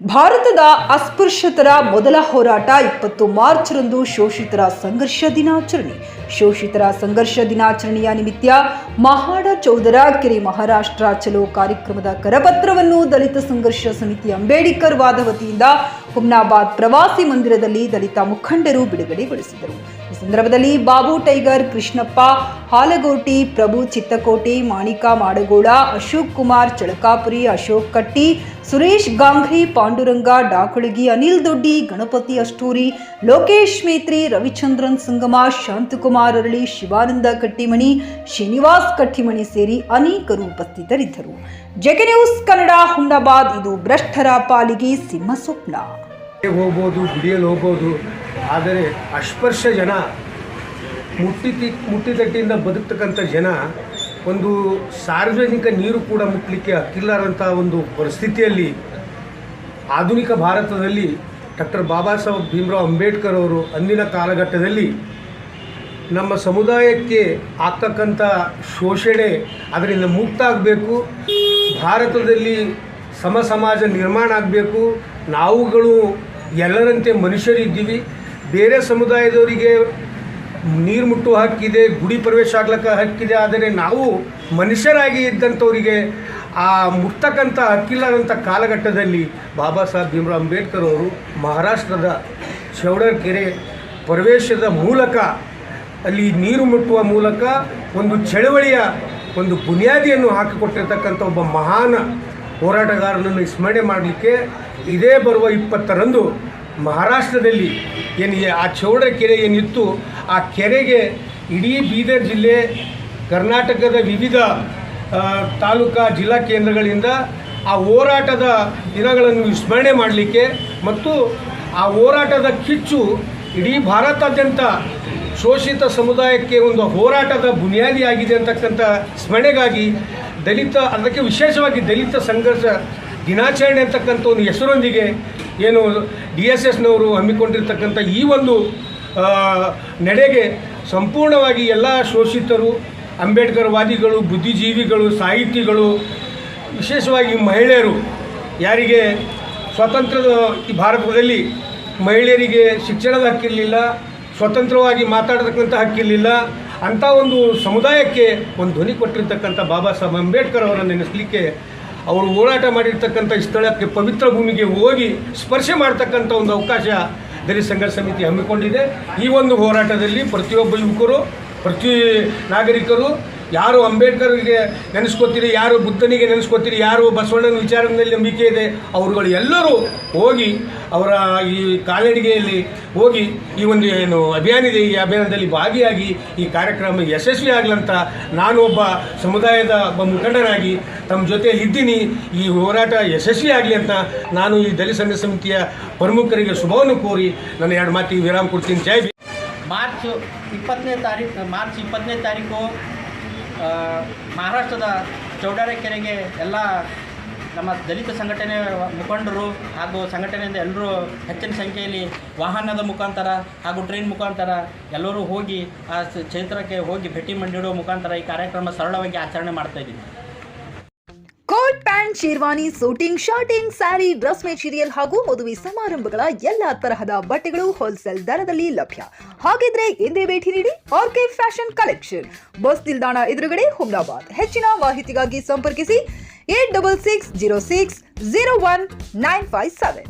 ಭಾರತದ ಅಸ್ಪೃಶ್ಯತರ ಮೊದಲ ಹೋರಾಟ 20 ಮಾರ್ಚ್ರಂದು ಶೋಷಿತರ ಸಂಘರ್ಷ ದಿನಾಚರಣೆ. ಶೋಷಿತರ ಸಂಘರ್ಷ ದಿನಾಚರಣೆಯ ನಿಮಿತ್ತ ಮಹಾಡ ಚೌದರ ಕೆರೆ ಮಹಾರಾಷ್ಟ್ರ ಚಲೋ ಕಾರ್ಯಕ್ರಮದ ಕರಪತ್ರವನ್ನು ದಲಿತ ಸಂಘರ್ಷ ಸಮಿತಿ ಅಂಬೇಡ್ಕರ್ ವಾದ ವತಿಯಿಂದ ಹುಮ್ನಾಬಾದ್ ಪ್ರವಾಸಿ ಮಂದಿರದಲ್ಲಿ ದಲಿತ ಮುಖಂಡರು ಬಿಡುಗಡೆಗೊಳಿಸಿದರು. ಈ ಸಂದರ್ಭದಲ್ಲಿ ಬಾಬು ಟೈಗರ್, ಕೃಷ್ಣಪ್ಪ ಹಾಲಗೋಟಿ, ಪ್ರಭು ಚಿತ್ತಕೋಟಿ, ಮಾಣಿಕ ಮಾಡಗೋಳ, ಅಶೋಕ್ ಕುಮಾರ್ ಚಳಕಾಪುರಿ, ಅಶೋಕ್ ಕಟ್ಟಿ, ಸುರೇಶ್ ಗಾಂಗ್ರಿ, ಪಾಂಡುರಂಗ ಡಾಕುಳಗಿ, ಅನಿಲ್ ದೊಡ್ಡಿ, ಗಣಪತಿ ಅಷ್ಟೂರಿ, ಲೋಕೇಶ್ ಮೇತ್ರಿ, ರವಿಚಂದ್ರನ್ ಸಂಗಮ, ಶಾಂತಕುಮಾರ್ ಅರಳಿ, ಶಿವಾನಂದ ಕಟ್ಟಿಮಣಿ, ಶ್ರೀನಿವಾಸ್ ಕಟ್ಟಿಮಣಿ ಸೇರಿ ಅನೇಕರು ಉಪಸ್ಥಿತರಿದ್ದರು. JK news Kannada, Humnabad. ಇದು ಭ್ರಷ್ಟರ ಪಾಲಿಗೆ ಸಿಂಹ ಸ್ವಪ್ನ. ಹೋಗ್ಬೋದು, ಗುಡಿಯಲ್ಲಿ ಹೋಗ್ಬೋದು, ಆದರೆ ಅಸ್ಪೃಶ್ಯ ಜನ ಮುಟ್ಟಿತಟ್ಟಿಯಿಂದ ಬದುಕ್ತಕ್ಕಂಥ ಜನ ಒಂದು ಸಾರ್ವಜನಿಕ ನೀರು ಕೂಡ ಮುಟ್ಟಲಿಕ್ಕೆ ಹಕ್ಕಿಲ್ಲಾರಂಥ ಒಂದು ಪರಿಸ್ಥಿತಿಯಲ್ಲಿ ಆಧುನಿಕ ಭಾರತದಲ್ಲಿ ಡಾಕ್ಟರ್ ಬಾಬಾ ಸಾಹೇಬ್ ಭೀಮರಾವ್ ಅಂಬೇಡ್ಕರ್ ಅವರು ಅಂದಿನ ಕಾಲಘಟ್ಟದಲ್ಲಿ ನಮ್ಮ ಸಮುದಾಯಕ್ಕೆ ಆಗ್ತಕ್ಕಂಥ ಶೋಷಣೆ ಅದರಿಂದ ಮುಕ್ತ ಆಗಬೇಕು, ಭಾರತದಲ್ಲಿ ಸಮಾಜ ನಿರ್ಮಾಣ ಆಗಬೇಕು, ನಾವುಗಳು ಎಲ್ಲರಂತೆ ಮನುಷ್ಯರಿದ್ದೀವಿ, ಬೇರೆ ಸಮುದಾಯದವರಿಗೆ ನೀರು ಮುಟ್ಟುವ ಹಕ್ಕಿದೆ, ಗುಡಿ ಪ್ರವೇಶ ಆಗ್ಲಿಕ್ಕೆ ಹಕ್ಕಿದೆ, ಆದರೆ ನಾವು ಮನುಷ್ಯರಾಗಿ ಇದ್ದಂಥವರಿಗೆ ಆ ಮುಟ್ತಕ್ಕಂಥ ಹಕ್ಕಿಲ್ಲದಂಥ ಕಾಲಘಟ್ಟದಲ್ಲಿ ಬಾಬಾ ಸಾಹೇಬ್ ಭೀಮರಾವ್ ಅಂಬೇಡ್ಕರ್ ಅವರು ಮಹಾರಾಷ್ಟ್ರದ ಚೌಡರ್ ಕೆರೆ ಪ್ರವೇಶದ ಮೂಲಕ ಅಲ್ಲಿ ನೀರು ಮುಟ್ಟುವ ಮೂಲಕ ಒಂದು ಚಳವಳಿಯ ಒಂದು ಬುನಿಯಾದಿಯನ್ನು ಹಾಕಿಕೊಟ್ಟಿರ್ತಕ್ಕಂಥ ಒಬ್ಬ ಮಹಾನ್ ಹೋರಾಟಗಾರನನ್ನು ಸ್ಮರಣೆ ಮಾಡಲಿಕ್ಕೆ ಇದೇ ಬರುವ 20ರಂದು ಮಹಾರಾಷ್ಟ್ರದಲ್ಲಿ ಆ ಚೌಡರ್ ಕೆರೆ ಏನಿತ್ತು ಆ ಕೆರೆಗೆ ಇಡೀ ಬೀದರ್ ಜಿಲ್ಲೆ, ಕರ್ನಾಟಕದ ವಿವಿಧ ತಾಲೂಕಾ ಜಿಲ್ಲಾ ಕೇಂದ್ರಗಳಿಂದ ಆ ಹೋರಾಟದ ದಿನಗಳನ್ನು ಸ್ಮರಣೆ ಮಾಡಲಿಕ್ಕೆ ಮತ್ತು ಆ ಹೋರಾಟದ ಕಿಚ್ಚು ಇಡೀ ಭಾರತಾದ್ಯಂತ ಶೋಷಿತ ಸಮುದಾಯಕ್ಕೆ ಒಂದು ಹೋರಾಟದ ಬುನಿಯಾದಿಯಾಗಿದೆ ಅಂತಕ್ಕಂಥ ಸ್ಮರಣೆಗಾಗಿ ಅದಕ್ಕೆ ವಿಶೇಷವಾಗಿ ದಲಿತ ಸಂಘರ್ಷ ದಿನಾಚರಣೆ ಅಂತಕ್ಕಂಥ ಒಂದು ಹೆಸರೊಂದಿಗೆ ಏನು DSSನವರು ಹಮ್ಮಿಕೊಂಡಿರ್ತಕ್ಕಂಥ ಈ ಒಂದು ನಡೆಗೆ ಸಂಪೂರ್ಣವಾಗಿ ಎಲ್ಲ ಶೋಷಿತರು, ಅಂಬೇಡ್ಕರ್ ವಾದಿಗಳು, ಬುದ್ಧಿಜೀವಿಗಳು, ಸಾಹಿತಿಗಳು, ವಿಶೇಷವಾಗಿ ಮಹಿಳೆಯರು, ಯಾರಿಗೆ ಸ್ವಾತಂತ್ರ್ಯದ ಈ ಭಾರತದಲ್ಲಿ ಮಹಿಳೆಯರಿಗೆ ಶಿಕ್ಷಣದ ಹಕ್ಕಿರಲಿಲ್ಲ, ಸ್ವತಂತ್ರವಾಗಿ ಮಾತಾಡತಕ್ಕಂಥ ಹಕ್ಕಿರಲಿಲ್ಲ, ಅಂಥ ಒಂದು ಸಮುದಾಯಕ್ಕೆ ಒಂದು ಧ್ವನಿ ಕೊಟ್ಟಿರ್ತಕ್ಕಂಥ ಬಾಬಾ ಸಾಹೇಬ್ ಅಂಬೇಡ್ಕರ್ ಅವರನ್ನು ನೆನೆಸಲಿಕ್ಕೆ ಅವರು ಹೋರಾಟ ಮಾಡಿರ್ತಕ್ಕಂಥ ಸ್ಥಳಕ್ಕೆ, ಪವಿತ್ರ ಭೂಮಿಗೆ ಹೋಗಿ ಸ್ಪರ್ಶ ಮಾಡ್ತಕ್ಕಂಥ ಒಂದು ಅವಕಾಶ ದಲಿತ ಸಂಘರ್ಷ ಸಮಿತಿ ಹಮ್ಮಿಕೊಂಡಿದೆ. ಈ ಒಂದು ಹೋರಾಟದಲ್ಲಿ ಪ್ರತಿಯೊಬ್ಬ ಯುವಕರು, ಪ್ರತಿ ನಾಗರಿಕರು ಯಾರು ಅಂಬೇಡ್ಕರ್ಗೆ ನೆನೆಸ್ಕೋತೀರಿ, ಯಾರು ಬುದ್ಧನಿಗೆ ನೆನೆಸ್ಕೋತೀರಿ, ಯಾರು ಬಸವಣ್ಣನ ವಿಚಾರದಲ್ಲಿ ನಂಬಿಕೆ ಇದೆ, ಅವರುಗಳು ಎಲ್ಲರೂ ಹೋಗಿ ಅವರ ಈ ಕಾಲ್ನಡಿಗೆಯಲ್ಲಿ ಹೋಗಿ ಈ ಒಂದು ಏನು ಅಭಿಯಾನ ಇದೆ, ಈ ಅಭಿಯಾನದಲ್ಲಿ ಭಾಗಿಯಾಗಿ ಈ ಕಾರ್ಯಕ್ರಮ ಯಶಸ್ವಿ ಆಗಲಂತ ನಾನು ಒಬ್ಬ ಸಮುದಾಯದ ಒಬ್ಬ ಮುಖಂಡನಾಗಿ ತಮ್ಮ ಜೊತೆಯಲ್ಲಿ ಇದ್ದೀನಿ. ಈ ಹೋರಾಟ ಯಶಸ್ವಿ ಆಗಲಿ ಅಂತ ನಾನು ಈ ದಲಿತ ಸಂಘರ್ಷ ಸಮಿತಿಯ ಪ್ರಮುಖರಿಗೆ ಶುಭವನ್ನು ಕೋರಿ ನನ್ನ 2 ಮಾತಿಗೆ ವಿರಾಮ ಕೊಡ್ತೀನಿ. ಜೈ ಭೀಮ್. ಮಾರ್ಚ್ 20ನೇ ತಾರೀಕು ಮಹಾರಾಷ್ಟ್ರದ ಚೌಡಾರೆ ಕೆರೆಗೆ ಎಲ್ಲ ನಮ್ಮ ದಲಿತ ಸಂಘಟನೆ ಮುಖಂಡರು ಹಾಗೂ ಸಂಘಟನೆಯಿಂದ ಎಲ್ಲರೂ ಹೆಚ್ಚಿನ ಸಂಖ್ಯೆಯಲ್ಲಿ ವಾಹನದ ಮುಖಾಂತರ ಹಾಗೂ ಟ್ರೈನ್ ಮುಖಾಂತರ ಎಲ್ಲರೂ ಹೋಗಿ ಆ ಕ್ಷೇತ್ರಕ್ಕೆ ಹೋಗಿ ಭೇಟಿ ನೀಡುವ ಮುಖಾಂತರ ಈ ಕಾರ್ಯಕ್ರಮ ಸರಳವಾಗಿ ಆಚರಣೆ ಮಾಡ್ತಾಯಿದ್ದೀವಿ. Coat pant, sherwani, suiting, shirting, sari, dress material ಹಾಗೂ ಮದುವೆ ಸಮಾರಂಭಗಳ ಎಲ್ಲ ತರಹದ ಬಟ್ಟೆಗಳು ಹೋಲ್ಸೇಲ್ ದರದಲ್ಲಿ ಲಭ್ಯ. ಹಾಗಿದ್ರೆ ಎಂದೇ ಭೇಟಿ ನೀಡಿ ಆರ್ಕೆ ಫ್ಯಾಷನ್ ಕಲೆಕ್ಷನ್, ಬಸ್ ನಿಲ್ದಾಣ ಎದುರುಗಡೆ, ಹುಮ್ನಾಬಾದ್. ಹೆಚ್ಚಿನ ಮಾಹಿತಿಗಾಗಿ ಸಂಪರ್ಕಿಸಿ 8660601957.